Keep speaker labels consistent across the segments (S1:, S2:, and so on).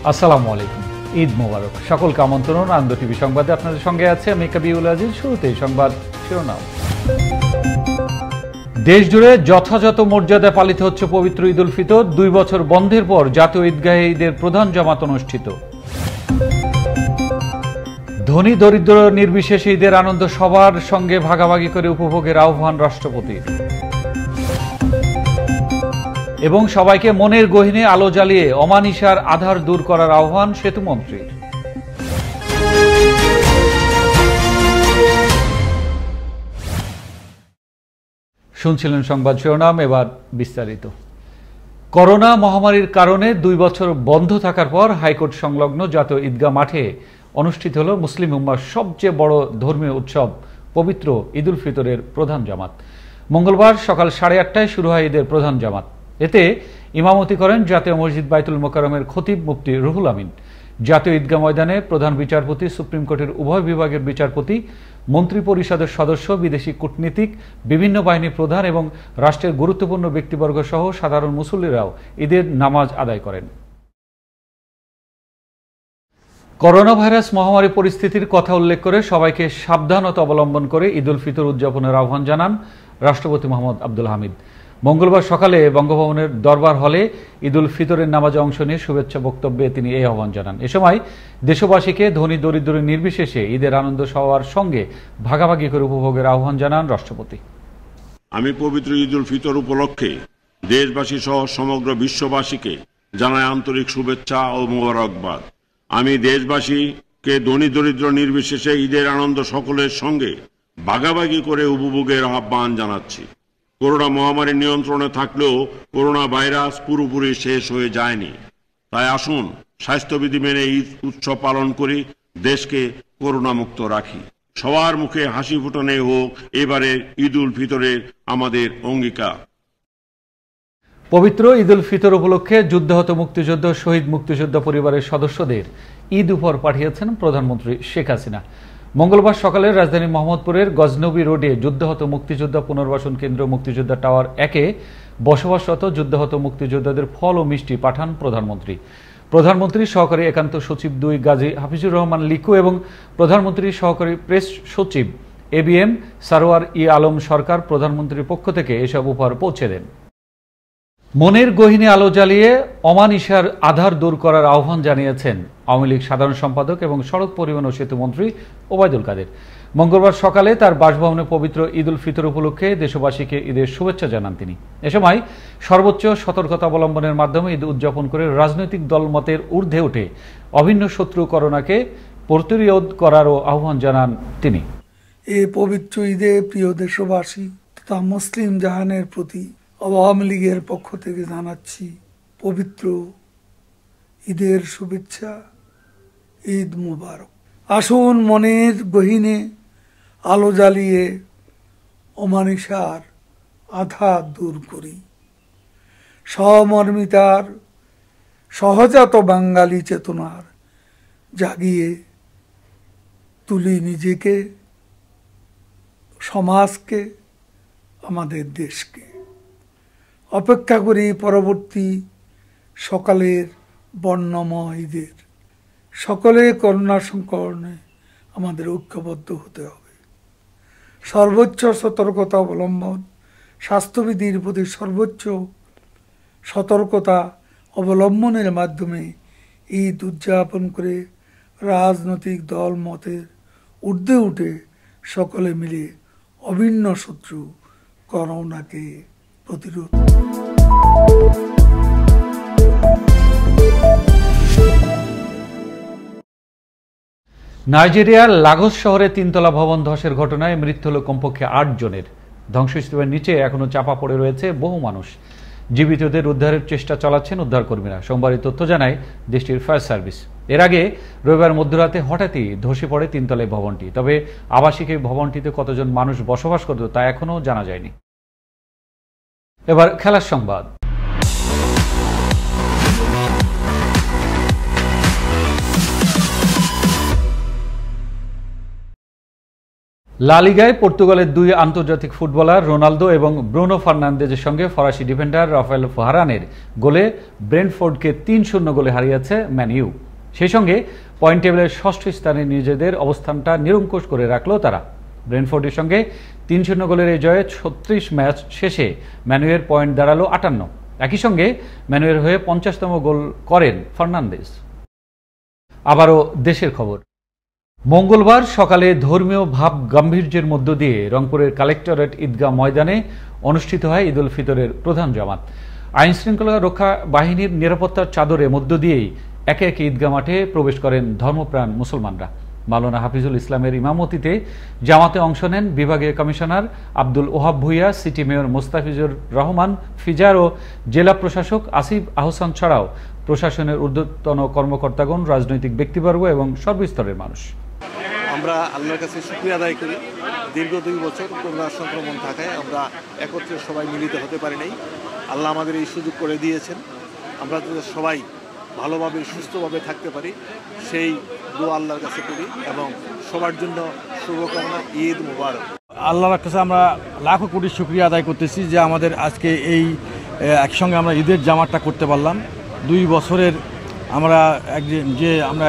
S1: আসসালামু আলাইকুম, ঈদ মোবারক। সকলকে আমন্ত্রণ আনন্দ টিভি সংবাদে আপনাদের সঙ্গে আছে আমি কবিউল আজিজ। শুরুতেই সংবাদ শিরোনাম। দেশ জুড়ে যথাযথ মর্যাদায় পালিত হচ্ছে পবিত্র ঈদ উল ফিতর। 2 বছর বন্ধের পর জাতীয় ঈদগাহে ঈদের প্রধান জামাত অনুষ্ঠিত। ধনী দরিদ্র নির্বিশেষে ঈদের আনন্দ সবার সঙ্গে ভাগাভাগি করে উপভোগের আহ্বান রাষ্ট্রপতির। এবং সবাইকে মনের গহীনে আলো জ্বালিয়ে অমানিসার আধার দূর করার আহ্বান সেতুমন্ত্রীর। শুনছিলেন সংবাদ শিরোনাম, এবার বিস্তারিত। করোনা মহামারীর কারণে 2 বছর বন্ধ থাকার পর হাইকোর্ট সংলগ্ন জাতীয় ঈদগাহ মাঠে অনুষ্ঠিত হল মুসলিম উম্মার সবচেয়ে বড় ধর্মীয় উৎসব পবিত্র ঈদ উল ফিতরের প্রধান জামাত। মঙ্গলবার সকাল 8:30টায় শুরু হয় ঈদের প্রধান জামাত। এতে ইমামতি করেন জাতীয় মসজিদ বাইতুল মোকাররমের খতিব মুফতি রুহুল আমিন। জাতীয় ঈদগাহ ময়দানে প্রধান বিচারপতি, সুপ্রিম কোর্টের উভয় বিভাগের বিচারপতি, মন্ত্রী পরিষদের সদস্য, বিদেশি কূটনীতিক, বিভিন্ন বাহিনীর প্রধান এবং রাষ্ট্রের গুরুত্বপূর্ণ ব্যক্তিবর্গ সহ সাধারণ মুসল্লিরাও ঈদের নামাজ আদায় করেন। করোনা ভাইরাস মহামারী পরিস্থিতির কথা উল্লেখ করে সবাইকে সাবধানতা অবলম্বন করে ঈদ উল ফিতর উদযাপনের আহ্বান জানান রাষ্ট্রপতি মোহাম্মদ আব্দুল হামিদ। মঙ্গলবার সকালে বঙ্গভবনের দরবার হলে ঈদ উল ফিতরের নামাজে অংশ নিয়ে শুভেচ্ছা বক্তব্যে তিনি এই আহ্বান জানান। এ সময় দেশবাসীকে ধনী দরিদ্র নির্বিশেষে ঈদের আনন্দ সবার সঙ্গে ভাগাভাগি করে উপভোগের আহ্বান জানান রাষ্ট্রপতি।
S2: আমি পবিত্র ঈদ উল ফিতর উপলক্ষে দেশবাসী সহ সমগ্র বিশ্ববাসীকে জানাই আন্তরিক শুভেচ্ছা ও মোবারকবাদ। আমি দেশবাসীকে ধনী দরিদ্র নির্বিশেষে ঈদের আনন্দ সকলের সঙ্গে ভাগাভাগি করে উপভোগের আহ্বান জানাচ্ছি। করোনা মহামারী নিয়ন্ত্রণে থাকলেও করোনা ভাইরাস পুরোপুরি শেষ হয়ে যায়নি। তাই আসুন স্বাস্থ্যবিধি মেনে ঈদ উৎসব পালন করি, দেশকে করোনা মুক্ত রাখি। সবার মুখে হাসি ফুটানো হোক এবারে ঈদ উল ফিতরের আমাদের অঙ্গীকার।
S1: পবিত্র ঈদ উল ফিতর উপলক্ষে যুদ্ধাহত মুক্তিযোদ্ধা, শহীদ মুক্তিযোদ্ধা পরিবারের সদস্যদের ঈদ উপহার পাঠিয়েছেন প্রধানমন্ত্রী শেখ হাসিনা। মঙ্গলবার সকালে রাজধানী মোহাম্মদপুরের গজনবী রোডে যুদ্ধাহত মুক্তিযোদ্ধা পুনর্বাসন কেন্দ্র মুক্তিযোদ্ধা টাওয়ার 1-এ বসবাসরত যুদ্ধাহত মুক্তিযোদ্ধাদের ফল ও মিষ্টি পাঠান প্রধানমন্ত্রী। প্রধানমন্ত্রীর সহকারী একান্ত সচিব 2 গাজী হাফিজুর রহমান লিকু এবং প্রধানমন্ত্রীর সহকারী প্রেস সচিব ABM সারোয়ার আলম সরকার প্রধানমন্ত্রীর পক্ষ থেকে এসব উপহার পৌঁছে দেন। মনের গহীনে আলো জ্বালিয়ে অমানিসার আধার দূর করার আহ্বান জানিয়েছেন আওয়ামী লীগ সাধারণ সম্পাদক এবং সড়ক পরিবহন ও সেতু মন্ত্রী ওবায়দুল কাদের। মঙ্গলবার সকালে তার বাসভবনে পবিত্র ঈদ উল ফিতর উপলক্ষে দেশবাসীকে ঈদের শুভেচ্ছা জানান তিনি। এ সময় সর্বোচ্চ সতর্কতা অবলম্বনের মাধ্যমে ঈদ উদযাপন করে রাজনৈতিক দলমতের ঊর্ধ্বে উঠে অভিন্ন শত্রু করোনাকে প্রতিরোধ করারও আহ্বান জানান তিনি।
S3: এই পবিত্র ঈদে প্রিয় দেশবাসী তথা মুসলিম জাহানের প্রতি আওয়ামী লীগের পক্ষ থেকে জানাচ্ছি পবিত্র ঈদের শুভেচ্ছা, ঈদ মুবারক। আসুন মনের গহীনে আলো জ্বালিয়ে অমানিসার আধার দূর করি। সমর্মিতার সহজাত বাঙালি চেতনার জাগিয়ে তুলি নিজেকে, সমাজকে, আমাদের দেশকে। অপেক্ষা করি পরবর্তী সকালের বর্ণময় ঈদের। সকলে করোনা সংকটে আমাদের ঐক্যবদ্ধ হতে হবে। সর্বোচ্চ সতর্কতা অবলম্বন, স্বাস্থ্যবিধির প্রতি সর্বোচ্চ সতর্কতা অবলম্বনের মাধ্যমে ঈদ উদযাপন করে রাজনৈতিক দল মতের ঊর্ধ্বে উঠে সকলে মিলে অভিন্ন শত্রু করোনাকে প্রতিরোধ।
S1: নাইজেরিয়ার লাগোস শহরে 3তলা ভবন ধসের ঘটনায় মৃত্যু হল কমপক্ষে 8 জনের। ধ্বংসস্তূপের নিচে এখনো চাপা পড়ে রয়েছে বহু মানুষ। জীবিতদের উদ্ধারের চেষ্টা চালাচ্ছেন উদ্ধারকর্মীরা। সোমবার এই তথ্য জানায় দেশটির ফায়ার সার্ভিস। এর আগে রবিবার মধ্যরাতে হঠাৎই ধসে পড়ে 3তলায় ভবনটি। তবে আবাসিক এই ভবনটিতে কতজন মানুষ বসবাস করত তা এখনো জানা যায়নি। এবার খেলার সংবাদ। লা লিগায় পর্তুগালের দুই আন্তর্জাতিক ফুটবলার রোনালদো এবং ব্রুনো ফার্নান্দেজের সঙ্গে ফরাসি ডিফেন্ডার রাফায়েল ভারানের গোলে ব্রেন্টফোর্ডকে ৩-০ গোলে হারিয়েছে ম্যান ইউ। সেই সঙ্গে পয়েন্ট টেবিলের ষষ্ঠ স্থানে নিজেদের অবস্থানটা নিরঙ্কুশ করে রাখল তারা। ব্রেন্টফোর্ডের সঙ্গে ৩-০ গোলের এই জয়ে ৩৬ ম্যাচ শেষে ম্যান ইউয়ের পয়েন্ট দাঁড়ালো ৫৮। একই সঙ্গে ম্যান ইউয়ের হয়ে ৫০তম গোল করেন ফার্নান্দেজ। আবারও দেশের খবর। মঙ্গলবার সকালে ধর্মীয় ভাব গাম্ভীর্যের মধ্য দিয়ে রংপুরের কালেক্টরেট ঈদগাহ ময়দানে অনুষ্ঠিত হয় ঈদ উল ফিতরের প্রধান জামাত। আইন শৃঙ্খলা রক্ষা বাহিনীর নিরাপত্তার চাদরের মধ্য দিয়েই একে একে ঈদগাহ মাঠে প্রবেশ করেন ধর্মপ্রাণ মুসলমানরা। মাওলানা হাফিজুল ইসলামের ইমামতিতে জামাতে অংশ নেন বিভাগীয় commissioner Abdul Wahab Bhuiyan, city mayor Mostafizur Rahman Fizar ও জেলা প্রশাসক আসিফ আহসান ছাড়াও প্রশাসনের ঊর্ধ্বতন কর্মকর্তাগণ, রাজনৈতিক ব্যক্তিবর্গ এবং সর্বস্তরের মানুষ।
S4: আমরা আল্লাহর কাছে শুকরিয়া আদায় করি। দীর্ঘ ২ বছর করোনা সংক্রমণ থাকায় আমরা একত্রে সবাই মিলিত হতে পারি নাই। আল্লাহ আমাদের এই সুযোগ করে দিয়েছেন। আমরা যাতে সবাই ভালোভাবে সুস্থভাবে থাকতে পারি সেই দোয়া আল্লাহর কাছে করি এবং সবার জন্য শুভকামনা। ঈদ মুবারক।
S5: আল্লাহর কাছে আমরা লাখো কোটি শুকরিয়া আদায় করতেছি যে আমাদের আজকে এই একসঙ্গে আমরা ঈদের জামাতটা করতে পারলাম। ২ বছরের আমরা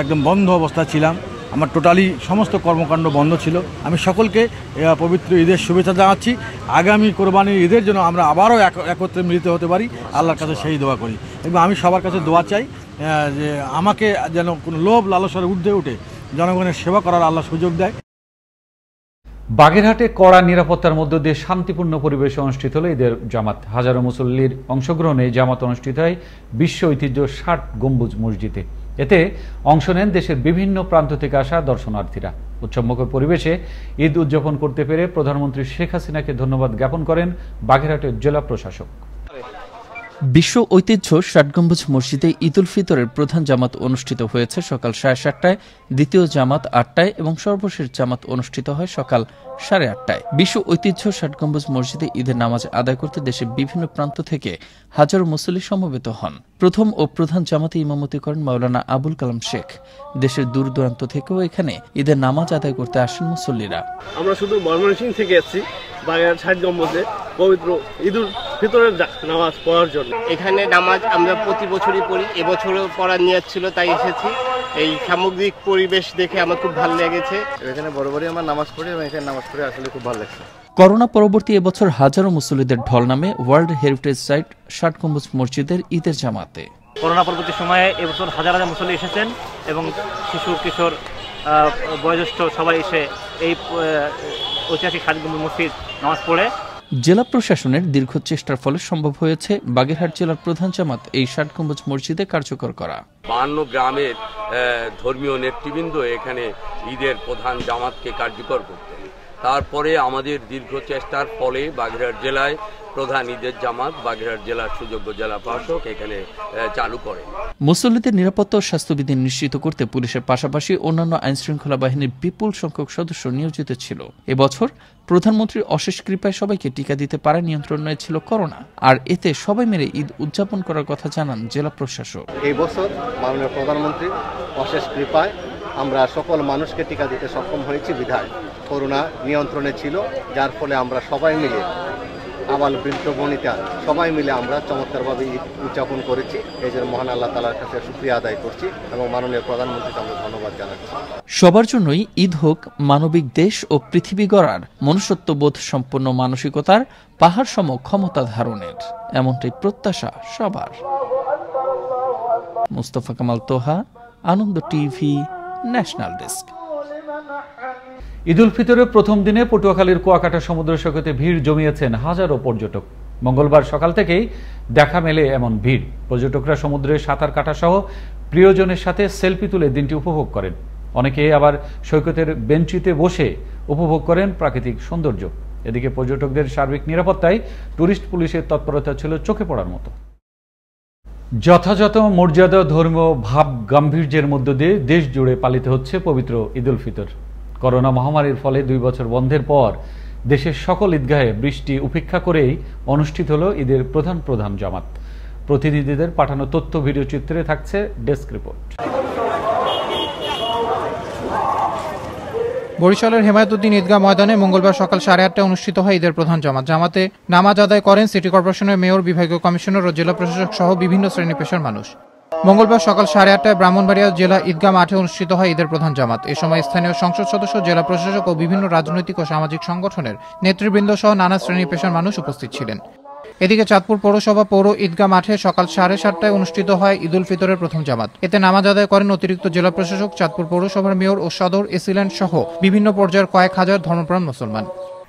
S5: একদম বন্ধ অবস্থা ছিলাম, আমার টোটালি সমস্ত কর্মকাণ্ড বন্ধ ছিল। আমি সকলকে পবিত্র ঈদের শুভেচ্ছা জানাচ্ছি। আগামী কোরবানির ঈদের জন্য আমরা আবারও একত্রে মিলিত হতে পারি, আল্লাহর কাছে সেই দোয়া করি। এবং আমি সবার কাছে দোয়া চাই যে আমাকে যেন কোনো লোভ লালসার ঊর্ধ্বে উঠে জনগণের সেবা করার আল্লাহ সুযোগ দেয়।
S1: বাগেরহাটে কড়া নিরাপত্তার মধ্য দিয়ে শান্তিপূর্ণ পরিবেশে অনুষ্ঠিত হল ঈদের জামাত। হাজারো মুসল্লির অংশগ্রহণে জামাত অনুষ্ঠিত হয় বিশ্ব ঐতিহ্য ৬০ গম্বুজ মসজিদে। এতে অংশ নেন দেশের বিভিন্ন প্রান্ত থেকে আসা দর্শনার্থীরা। উৎসবমুখর পরিবেশে ঈদ উদযাপন করতে পেরে প্রধানমন্ত্রী শেখ হাসিনাকে ধন্যবাদ জ্ঞাপন করেন বাগেরহাটের জেলা প্রশাসক।
S6: বিশ্ব ঐতিহ্য ৬০ গম্বুজ মসজিদে ঈদ উল ফিতরের প্রধান জামাত অনুষ্ঠিত হয়েছে সকাল ৭:৩০টায়, দ্বিতীয় জামাত ৮টায় এবং সর্বশেষ জামাত অনুষ্ঠিত হয় সকাল ৮:৩০টায়। বিশ্ব ঐতিহ্য ৬০ গম্বুজ মসজিদে ঈদের নামাজ আদায় করতে দেশের বিভিন্ন প্রান্ত থেকে হাজারো মুসল্লি সমবেত হন। প্রথম ও প্রধান জামাতে ইমামতি করেন মাওলানা আবুল কালাম শেখ। দেশের দূর দূরান্ত থেকেও এখানে ঈদের নামাজ আদায় করতে আসেন মুসল্লিরা।
S7: আমরা শুধু ময়মনসিংহ থেকে এসেছি বাগেরহাট ৬০ গম্বুজে পবিত্র ঈদ উল ফিতরের নামাজ পড়ার জন্য।
S8: এখানে নামাজ আমরা প্রতি বছরই পড়ি, এবছরও পড়ার নিয়ত ছিল তাই এসেছি। এই সামগ্রিক পরিবেশ দেখে আমার খুব ভালো লেগেছে।
S4: এখানে বরাবরই আমরা নামাজ পড়ি এবং এখানে নামাজ পড়ে আসলে খুব ভালো লাগছে।
S6: করোনা পরবর্তী এবছর হাজারো মুসল্লিদের ঢল নামে ওয়ার্ল্ড হেরিটেজ সাইট ৬০ গম্বুজ মসজিদের ঈদের জামাতে।
S7: করোনা পরবর্তী সময়ে এবছর হাজার হাজার মুসল্লি এসেছেন এবং শিশু কিশোর বয়োজ্যেষ্ঠ সবাই এসে এই ঐতিহাসিক ৬০ গম্বুজ মসজিদ নামাজ পড়ে।
S6: জেলা প্রশাসনের দীর্ঘ চেষ্টার ফলে সম্ভব হয়েছে বাগেরহাট জেলার প্রধান জামাত এই ৬০ গম্বুজ মসজিদে কার্যকর করা।
S9: ৫২ গ্রামের ধর্মীয় নেতৃবৃন্দ এখানে ঈদের প্রধান জামাতকে কার্যকর করতেন। তারপরে আমাদের দীর্ঘ চেষ্টার ফলে বাগেরহাট জেলায় প্রধান ঈদের জামাত বাগেরহাট জেলার সুযোগ্য জেলা প্রশাসক এখানে চালু করে।
S6: মুসল্লিদের নিরাপত্তা ও স্বাস্থ্যবিধি নিশ্চিত করতে পুলিশের পাশাপাশি অন্যান্য আইনশৃঙ্খলা বাহিনীর বিপুল সংখ্যক সদস্য নিয়োজিত ছিল। এবছর প্রধানমন্ত্রীর অশেষ কৃপায় সবাইকে টিকা দিতে পারে নিয়ন্ত্রণে ছিল করোনা, আর এতে সবাই মিলে ঈদ উদযাপন করার কথা জানান জেলা প্রশাসক।
S4: এই বছর মাননীয় প্রধানমন্ত্রীর অশেষ কৃপায় আমরা সকল মানুষকে টিকা দিতে সক্ষম হয়েছি বিধায় করোনা নিয়ন্ত্রণে ছিল, যার ফলে আমরা সবাই মিলে আবাল বৃদ্ধ বনিতা সবাই মিলে আমরা চমৎকারভাবে ঈদ উদযাপন করেছি। এই জন্য মহান আল্লাহ তাআলার কাছে শুকরিয়া আদায় করছি এবং মাননীয় প্রধানমন্ত্রীকে আমরা ধন্যবাদ জানাচ্ছি।
S6: সবার জন্যই ঈদ হোক মানবিক দেশ ও পৃথিবী গড়ার, মনুষ্যত্ববোধ সম্পন্ন মানসিকতার, পাহাড় সম ক্ষমতা ধারণের, এমনটাই প্রত্যাশা সবার। মুস্তাফা কামাল তোহা, আনন্দ TV, national desk.
S1: Eid ul ফিতরের প্রথম দিনে পটুয়াখালীর কুয়াকাটা সমুদ্র সৈকতে ভিড় জমিয়েছেন হাজারো পর্যটক। মঙ্গলবার সকাল থেকেই দেখা মেলে এমন ভিড়। পর্যটকরা সমুদ্রে সাঁতার কাটা সহ প্রিয়জনের সাথে সেলফি তুলে দিনটি উপভোগ করেন। অনেকে আবার সৈকতের বেঞ্চিতে বসে উপভোগ করেন প্রাকৃতিক সৌন্দর্য। এদিকে পর্যটকদের সার্বিক নিরাপত্তায় টুরিস্ট পুলিশের তৎপরতা ছিল চোখে পড়ার মতো। যথাযথ মর্যাদা, ধর্মীয় ভাব গাম্ভীর্যের মধ্য দিয়ে দেশ জুড়ে পালিত হচ্ছে পবিত্র ঈদ উল ফিতর। করোনা মহামারীর ফলে ২ বছর বন্ধের পর দেশের সকল ঈদগাহে বৃষ্টি উপেক্ষা করেই অনুষ্ঠিত হল ঈদের প্রধান জামাত। প্রতিনিধিদের পাঠানো তথ্য ভিডিও চিত্রে থাকছে ডেস্ক রিপোর্ট।
S10: বরিশালের হেমায়েতুদ্দিন ঈদগাহ ময়দানে মঙ্গলবার সকাল 8:30টায় অনুষ্ঠিত হয় ঈদের প্রধান জামাত। জামাতে নামাজ আদায় করেন সিটি কর্পোরেশনের মেয়র, বিভাগীয় কমিশনার ও জেলা প্রশাসক সহ বিভিন্ন শ্রেণী পেশার মানুষ। মঙ্গলবার সকাল 8:30টায় ব্রাহ্মণবাড়িয়া জেলা ঈদগাহ মাঠে অনুষ্ঠিত হয় ঈদের প্রধান জামাত। এ সময় স্থানীয় সংসদ সদস্য, জেলা প্রশাসক ও বিভিন্ন রাজনৈতিক ও সামাজিক সংগঠনের নেতৃবৃন্দ সহ নানা শ্রেণী পেশার মানুষ উপস্থিত ছিলেন। এদিকে চাঁদপুর পৌরসভা পৌর ঈদগাহ মাঠে সকাল 7:30টায় অনুষ্ঠিত হয় ঈদ উল ফিতরের প্রথম জামাত। এতে নামাজ আদায় করেন অতিরিক্ত জেলা প্রশাসক, চাঁদপুর পৌরসভার মেয়র ও সদর এসিল্যান্ড সহ বিভিন্ন পর্যায়ের কয়েক হাজার ধর্মপ্রাণ মুসলমান।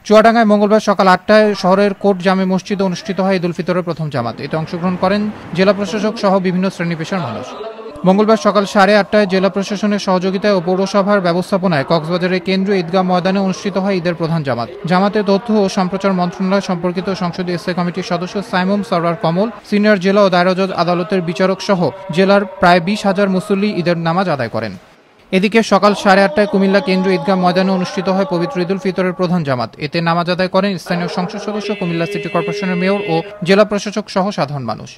S10: চুয়াডাঙ্গায় মঙ্গলবার সকাল 8টায় শহরের কোট জামে মসজিদে অনুষ্ঠিত হয় ঈদ উল ফিতরের প্রথম জামাত। এতে অংশগ্রহণ করেন জেলা প্রশাসক সহ বিভিন্ন শ্রেণী পেশার মানুষ। মঙ্গলবার সকাল 8:30টায় জেলা প্রশাসনের সহযোগিতায় ও পৌরসভার ব্যবস্থাপনায় কক্সবাজারের কেন্দ্রীয় ঈদগাহ ময়দানে অনুষ্ঠিত হয় ঈদের প্রধান জামাত। জামাতে তথ্য ও সম্প্রচার মন্ত্রণালয় সম্পর্কিত সংসদীয় স্থায়ী কমিটির সদস্য সাইমুম সরওয়ার কমল, সিনিয়র জেলা ও দায়রা জজ আদালতের বিচারক সহ জেলার প্রায় 20,000 মুসল্লি ঈদের নামাজ আদায় করেন। এদিকে সকাল 8:30টায় কুমিল্লা কেন্দ্রীয় ঈদগাহ ময়দানে অনুষ্ঠিত হয় পবিত্র ঈদ উল ফিতরের প্রধান জামাত। এতে নামাজ আদায় করেন স্থানীয় সংসদ সদস্য, কুমিল্লা সিটি কর্পোরেশনের মেয়র ও জেলা প্রশাসক সহ সাধারণ মানুষ।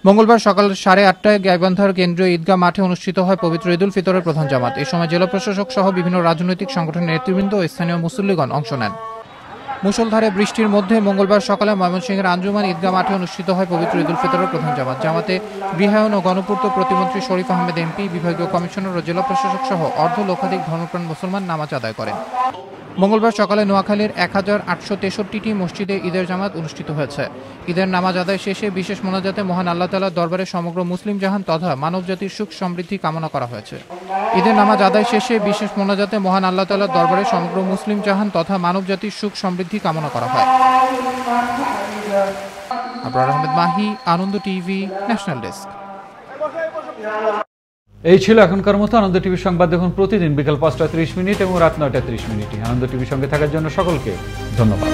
S10: মঙ্গলবার সকাল 8:30টায় গাইবান্ধার কেন্দ্রীয় ঈদগাহ মাঠে অনুষ্ঠিত হয় পবিত্র ঈদ উল ফিতরের প্রধান জামাত। এ সময় জেলা প্রশাসক সহ বিভিন্ন রাজনৈতিক সংগঠনের নেতৃবৃন্দ ও স্থানীয় মুসল্লিগণ অংশ নেন। মুষলধারে বৃষ্টির মধ্যে মঙ্গলবার সকালে ময়মনসিংহের আঞ্জুমান ঈদগাহ মাঠে অনুষ্ঠিত হয় পবিত্র ঈদ উল ফিতরের প্রধান জামাত। জামাতে গৃহায়ন ও গণপূর্ত প্রতিমন্ত্রী শরীফ আহমেদ এমপি, বিভাগীয় কমিশনার ও জেলা প্রশাসক সহ অর্ধ লক্ষাধিক ধর্মপ্রাণ মুসলমান নামাজ আদায় করেন। মঙ্গলবার সকালে নোয়াখালীর 1063টি মসজিদে ঈদের জামাত অনুষ্ঠিত হয়েছে। ঈদের নামাজ আদায় শেষে বিশেষ মোনাজাতে মহান আল্লাহ তাআলার দরবারে সমগ্র মুসলিম জাহান তথা মানব জাতির সুখ সমৃদ্ধি কামনা করা হয়েছে। ঈদের নামাজ আদায় শেষে বিশেষ মোনাজাতে মহান আল্লাহ তাআলার দরবারে সমগ্র মুসলিম জাহান তথা মানব জাতির সুখ সমৃদ্ধি কামনা করা হয়। আবরার আহমেদ মাহি, আনন্দ টিভি, ন্যাশনাল ডেস্ক।
S1: এই ছিল এখনকার মতো আনন্দ টিভি সংবাদ। দেখুন প্রতিদিন বিকাল 5টা 30 মিনিট এবং রাত 9টা 30 মিনিটে। আনন্দ টিভির সঙ্গে থাকার জন্য সকলকে ধন্যবাদ।